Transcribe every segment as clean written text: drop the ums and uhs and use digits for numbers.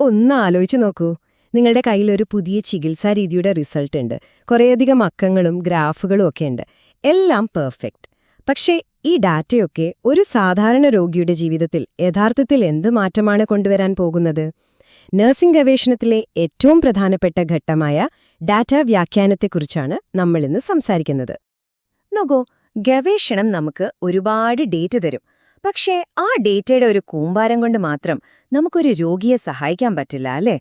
ഒന്ന് ആലോചിച്ചു നോക്കൂ. നിങ്ങളുടെ കയ്യിലൊരു പുതിയ ചികിത്സാ രീതിയുടെ റിസൾട്ട് ഉണ്ട്. കുറേയധികം അക്കങ്ങളും ഗ്രാഫുകളും ഒക്കെ ഉണ്ട്. എല്ലാം പെർഫെക്റ്റ്. പക്ഷേ ഈ ഡാറ്റയൊക്കെ ഒരു സാധാരണ രോഗിയുടെ ജീവിതത്തിൽ യഥാർത്ഥത്തിൽ എന്ത് മാറ്റമാണ് കൊണ്ടുവരാൻ പോകുന്നത്? നഴ്സിംഗ് ഗവേഷണത്തിലെ ഏറ്റവും പ്രധാനപ്പെട്ട ഘട്ടമായ ഡാറ്റ വ്യാഖ്യാനത്തെക്കുറിച്ചാണ് നമ്മളിന്ന് സംസാരിക്കുന്നത്. നോക്കൂ, ഗവേഷണം നമുക്ക് ഒരുപാട് ഡേറ്റ തരും. പക്ഷേ ആ ഡേറ്റയുടെ ഒരു കൂമ്പാരം കൊണ്ട് മാത്രം നമുക്കൊരു രോഗിയെ സഹായിക്കാൻ പറ്റില്ല, അല്ലേ?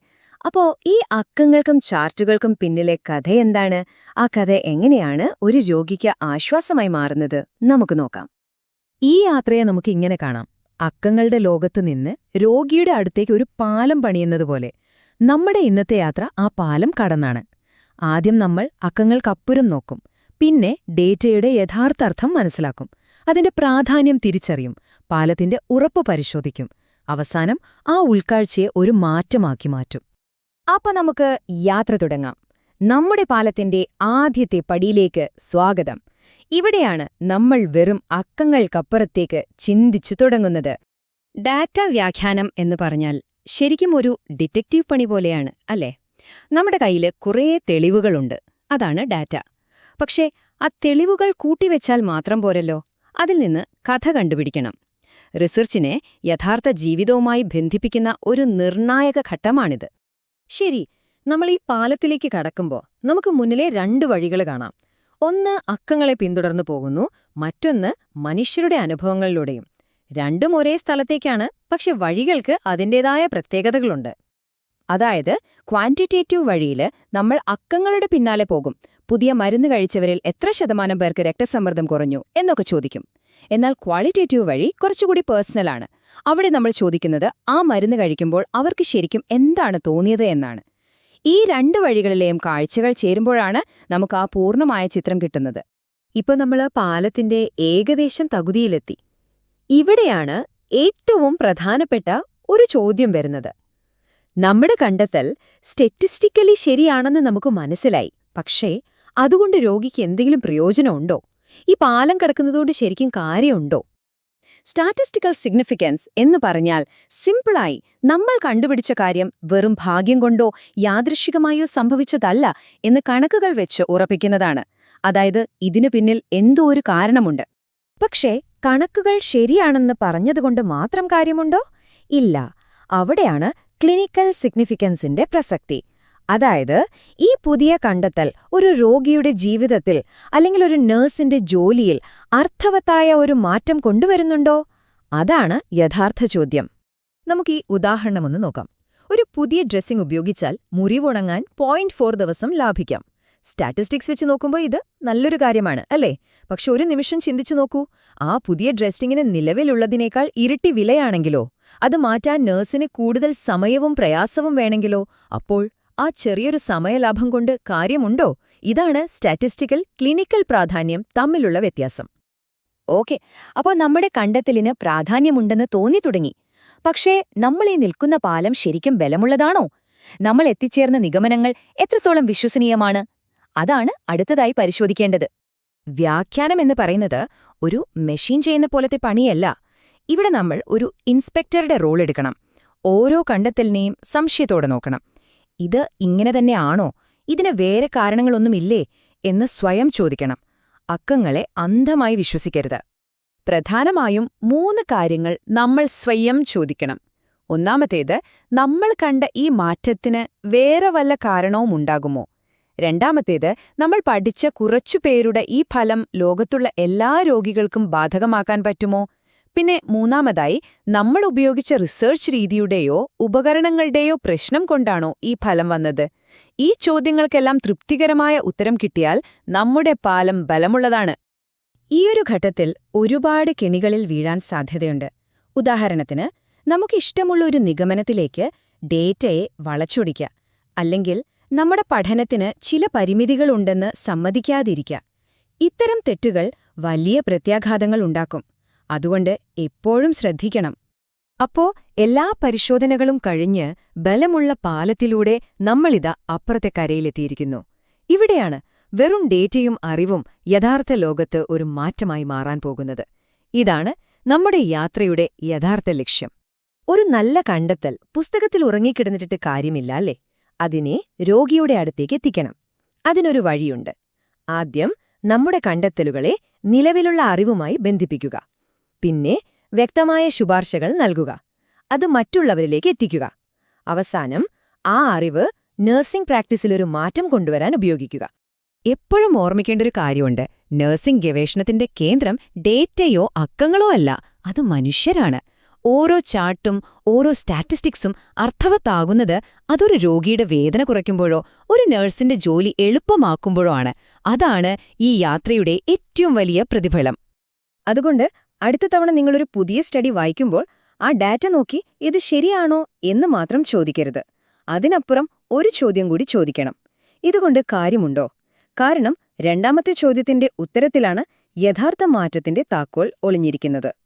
അപ്പോ ഈ അക്കങ്ങൾക്കും ചാർട്ടുകൾക്കും പിന്നിലെ കഥയെന്താണ്? ആ കഥ എങ്ങനെയാണ് ഒരു രോഗിക്ക് ആശ്വാസമായി മാറുന്നത്? നമുക്ക് നോക്കാം. ഈ യാത്രയെ നമുക്ക് ഇങ്ങനെ കാണാം. അക്കങ്ങളുടെ ലോകത്ത് നിന്ന് രോഗിയുടെ അടുത്തേക്ക് ഒരു പാലം പണിയുന്നതുപോലെ. നമ്മുടെ ഇന്നത്തെ യാത്ര ആ പാലം കടന്നാണ്. ആദ്യം നമ്മൾ അക്കങ്ങൾക്കപ്പുറം നോക്കും. പിന്നെ ഡേറ്റയുടെ യഥാർത്ഥ അർത്ഥം മനസ്സിലാക്കും. അതിന്റെ പ്രാധാന്യം തിരിച്ചറിയും. പാലത്തിന്റെ ഉറപ്പ് പരിശോധിക്കും. അവസാനം ആ ഉൾക്കാഴ്ചയെ ഒരു മാറ്റമാക്കി മാറ്റും. അപ്പൊ നമുക്ക് യാത്ര തുടങ്ങാം. നമ്മുടെ പാലത്തിന്റെ ആദ്യത്തെ പടിയിലേക്ക് സ്വാഗതം. ഇവിടെയാണ് നമ്മൾ വെറും അക്കങ്ങൾക്കപ്പുറത്തേക്ക് ചിന്തിച്ചു തുടങ്ങുന്നത്. ഡാറ്റ വ്യാഖ്യാനം എന്ന് പറഞ്ഞാൽ ശരിക്കും ഒരു ഡിറ്റക്റ്റീവ് പണി പോലെയാണ്, അല്ലേ? നമ്മുടെ കയ്യിൽ കുറേ തെളിവുകളുണ്ട്. അതാണ് ഡാറ്റ. പക്ഷേ ആ തെളിവുകൾ കൂട്ടിവെച്ചാൽ മാത്രം പോരല്ലോ. അതിൽ നിന്ന് കഥ കണ്ടുപിടിക്കണം. റിസർച്ചിനെ യഥാർത്ഥ ജീവിതവുമായി ബന്ധിപ്പിക്കുന്ന ഒരു നിർണായക ഘട്ടമാണിത്. ശരി, നമ്മൾ ഈ പാലത്തിലേക്ക് കടക്കുമ്പോൾ നമുക്ക് മുന്നിലെ രണ്ട് വഴികൾ കാണാം. ഒന്ന് അക്കങ്ങളെ പിന്തുടർന്നു പോകുന്നു, മറ്റൊന്ന് മനുഷ്യരുടെ അനുഭവങ്ങളിലൂടെയും. രണ്ടും ഒരേ സ്ഥലത്തേക്കാണ്, പക്ഷെ വഴികൾക്ക് അതിൻ്റേതായ പ്രത്യേകതകളുണ്ട്. അതായത് ക്വാണ്ടിറ്റേറ്റീവ് വഴിയിൽ നമ്മൾ അക്കങ്ങളുടെ പിന്നാലെ പോകും. പുതിയ മരുന്ന് കഴിച്ചവരിൽ എത്ര ശതമാനം പേർക്ക് രക്തസമ്മർദ്ദം കുറഞ്ഞു എന്നൊക്കെ ചോദിക്കും. എന്നാൽ ക്വാളിറ്റേറ്റീവ് വഴി കുറച്ചുകൂടി പേഴ്സണലാണ്. അവിടെ നമ്മൾ ചോദിക്കുന്നത് ആ മരുന്ന് കഴിക്കുമ്പോൾ അവർക്ക് ശരിക്കും എന്താണ് തോന്നിയത് എന്നാണ്. ഈ രണ്ട് വഴികളിലെയും കാഴ്ചകൾ ചേരുമ്പോഴാണ് നമുക്ക് ആ പൂർണ്ണമായ ചിത്രം കിട്ടുന്നത്. ഇപ്പോൾ നമ്മൾ പാലത്തിന്റെ ഏകദേശം തകുതിയിലെത്തി. ഇവിടെയാണ് ഏറ്റവും പ്രധാനപ്പെട്ട ഒരു ചോദ്യം വരുന്നത്. നമ്മുടെ കണ്ടെത്തൽ സ്റ്റാറ്റിസ്റ്റിക്കലി ശരിയാണെന്ന് നമുക്ക് മനസ്സിലായി. പക്ഷേ അതുകൊണ്ട് രോഗിക്ക് എന്തെങ്കിലും പ്രയോജനമുണ്ടോ? ഈ പാലം കടക്കുന്നതുകൊണ്ട് ശരിക്കും കാര്യമുണ്ടോ? സ്റ്റാറ്റിസ്റ്റിക്കൽ സിഗ്നിഫിക്കൻസ് എന്ന് പറഞ്ഞാൽ സിമ്പിളായി നമ്മൾ കണ്ടുപിടിച്ച കാര്യം വെറും ഭാഗ്യം കൊണ്ടോ യാദൃശ്ചികമായോ സംഭവിച്ചതല്ല എന്ന് കണക്കുകൾ വെച്ച് ഉറപ്പിക്കുന്നതാണ്. അതായത് ഇതിനു പിന്നിൽ എന്തോ ഒരു കാരണമുണ്ട്. പക്ഷേ കണക്കുകൾ ശരിയാണെന്ന് പറഞ്ഞതുകൊണ്ട് മാത്രം കാര്യമുണ്ടോ? ഇല്ല. അവിടെയാണ് ക്ലിനിക്കൽ സിഗ്നിഫിക്കൻസിന്റെ പ്രസക്തി. അതായത് ഈ പുതിയ കണ്ടെത്തൽ ഒരു രോഗിയുടെ ജീവിതത്തിൽ അല്ലെങ്കിൽ ഒരു നഴ്സിന്റെ ജോലിയിൽ അർത്ഥവത്തായ ഒരു മാറ്റം കൊണ്ടുവരുന്നുണ്ടോ? അതാണ് യഥാർത്ഥ ചോദ്യം. നമുക്ക് ഈ ഉദാഹരണമൊന്ന് നോക്കാം. ഒരു പുതിയ ഡ്രസ്സിംഗ് ഉപയോഗിച്ചാൽ മുറിവുണങ്ങാൻ 0.4 ദിവസം ലാഭിക്കാം. സ്റ്റാറ്റിസ്റ്റിക്സ് വെച്ച് നോക്കുമ്പോൾ ഇത് നല്ലൊരു കാര്യമാണ്, അല്ലേ? പക്ഷെ ഒരു നിമിഷം ചിന്തിച്ചു നോക്കൂ. ആ പുതിയ ഡ്രസ്സിങ്ങിന് നിലവിലുള്ളതിനേക്കാൾ ഇരട്ടി വിലയാണെങ്കിലോ? അത് മാറ്റാൻ നഴ്സിന് കൂടുതൽ സമയവും പ്രയാസവും വേണമെങ്കിലോ? അപ്പോൾ ആ ചെറിയൊരു സമയലാഭം കൊണ്ട് കാര്യമുണ്ടോ? ഇതാണ് സ്റ്റാറ്റിസ്റ്റിക്കൽ ക്ലിനിക്കൽ പ്രാധാന്യം തമ്മിലുള്ള വ്യത്യാസം. ഓക്കെ, അപ്പോൾ നമ്മുടെ കണ്ടെത്തലിന് പ്രാധാന്യമുണ്ടെന്ന് തോന്നിത്തുടങ്ങി. പക്ഷേ നമ്മളീ നിൽക്കുന്ന പാലം ശരിക്കും ബലമുള്ളതാണോ? നമ്മൾ എത്തിച്ചേർന്ന നിഗമനങ്ങൾ എത്രത്തോളം വിശ്വസനീയമാണ്? അതാണ് അടുത്തതായി പരിശോധിക്കേണ്ടത്. വ്യാഖ്യാനം എന്ന് പറയുന്നത് ഒരു മെഷീൻ ചെയ്യുന്ന പോലത്തെ പണിയല്ല. ഇവിടെ നമ്മൾ ഒരു ഇൻസ്പെക്ടറുടെ റോൾ എടുക്കണം. ഓരോ കണ്ടെത്തലിനെയും സംശയത്തോടെ നോക്കണം. ഇത് ഇങ്ങനെ തന്നെയാണോ? ഇതിന് വേറെ കാരണങ്ങളൊന്നുമില്ലേ എന്ന് സ്വയം ചോദിക്കണം. അക്കങ്ങളെ അന്ധമായി വിശ്വസിക്കരുത്. പ്രധാനമായും 3 കാര്യങ്ങൾ നമ്മൾ സ്വയം ചോദിക്കണം. ഒന്നാമത്തേത്, നമ്മൾ കണ്ട ഈ മാറ്റത്തിന് വേറെ വല്ല കാരണവും ഉണ്ടാകുമോ? രണ്ടാമത്തേത്, നമ്മൾ പഠിച്ച കുറച്ചുപേരുടെ ഈ ഫലം ലോകത്തുള്ള എല്ലാ രോഗികൾക്കും ബാധകമാക്കാൻ പറ്റുമോ? പിന്നെ മൂന്നാമതായി, നമ്മൾ ഉപയോഗിച്ച റിസർച്ച് രീതിയുടെയോ ഉപകരണങ്ങളുടെയോ പ്രശ്നം കൊണ്ടാണോ ഈ ഫലം വന്നത്? ഈ ചോദ്യങ്ങൾക്കെല്ലാം തൃപ്തികരമായ ഉത്തരം കിട്ടിയാൽ നമ്മുടെ പാലം ബലമുള്ളതാണ്. ഈയൊരു ഘട്ടത്തിൽ ഒരുപാട് കെണികളിൽ വീഴാൻ സാധ്യതയുണ്ട്. ഉദാഹരണത്തിന്, നമുക്കിഷ്ടമുള്ള ഒരു നിഗമനത്തിലേക്ക് ഡേറ്റയെ വളച്ചൊടിക്കുക. അല്ലെങ്കിൽ നമ്മുടെ പഠനത്തിന് ചില പരിമിതികളുണ്ടെന്ന് സമ്മതിക്കാതിരിക്കുക. ഇത്തരം തെറ്റുകൾ വലിയ പ്രത്യാഘാതങ്ങൾ ഉണ്ടാക്കും. അതുകൊണ്ട് എപ്പോഴും ശ്രദ്ധിക്കണം. അപ്പോ എല്ലാ പരിശോധനകളും കഴിഞ്ഞ് ബലമുള്ള പാലത്തിലൂടെ നമ്മളിതാ അപ്പുറത്തെ കരയിലെത്തിയിരിക്കുന്നു. ഇവിടെയാണ് വെറും ഡേറ്റയും അറിവും യഥാർത്ഥ ലോകത്ത് ഒരു മാറ്റമായി മാറാൻ പോകുന്നത്. ഇതാണ് നമ്മുടെ യാത്രയുടെ യഥാർത്ഥ ലക്ഷ്യം. ഒരു നല്ല കണ്ടെത്തൽ പുസ്തകത്തിൽ ഉറങ്ങിക്കിടന്നിട്ട് കാര്യമില്ല അല്ലേ? അതിനെ രോഗിയുടെ അടുത്തേക്ക് എത്തിക്കണം. അതിനൊരു വഴിയുണ്ട്. ആദ്യം നമ്മുടെ കണ്ടെത്തലുകളെ നിലവിലുള്ള അറിവുമായി ബന്ധിപ്പിക്കുക. പിന്നെ വ്യക്തമായ ശുപാർശകൾ നൽകുക. അത് മറ്റുള്ളവരിലേക്ക് എത്തിക്കുക. അവസാനം ആ അറിവ് നഴ്സിംഗ് പ്രാക്ടീസിലൊരു മാറ്റം കൊണ്ടുവരാൻ ഉപയോഗിക്കുക. എപ്പോഴും ഓർമ്മിക്കേണ്ട ഒരു കാര്യമുണ്ട്. നഴ്സിംഗ് ഗവേഷണത്തിന്റെ കേന്ദ്രം ഡേറ്റയോ അക്കങ്ങളോ അല്ല, അത് മനുഷ്യരാണ്. ഓരോ ചാർട്ടും ഓരോ സ്റ്റാറ്റിസ്റ്റിക്സും അർത്ഥവത്താകുന്നത് അതൊരു രോഗിയുടെ വേദന കുറയ്ക്കുമ്പോഴോ ഒരു നഴ്സിന്റെ ജോലി എളുപ്പമാക്കുമ്പോഴോ ആണ്. അതാണ് ഈ യാത്രയുടെ ഏറ്റവും വലിയ പ്രതിഫലം. അതുകൊണ്ട് അടുത്ത തവണ നിങ്ങളൊരു പുതിയ സ്റ്റഡി വായിക്കുമ്പോൾ ആ ഡാറ്റ നോക്കി ഇത് ശരിയാണോ എന്ന് മാത്രം ചോദിക്കരുത്. അതിനപ്പുറം ഒരു ചോദ്യം കൂടി ചോദിക്കണം. ഇതുകൊണ്ട് കാര്യമുണ്ടോ? കാരണം രണ്ടാമത്തെ ചോദ്യത്തിന്റെ ഉത്തരത്തിലാണ് യഥാർത്ഥ മാറ്റത്തിന്റെ താക്കോൽ ഒളിഞ്ഞിരിക്കുന്നത്.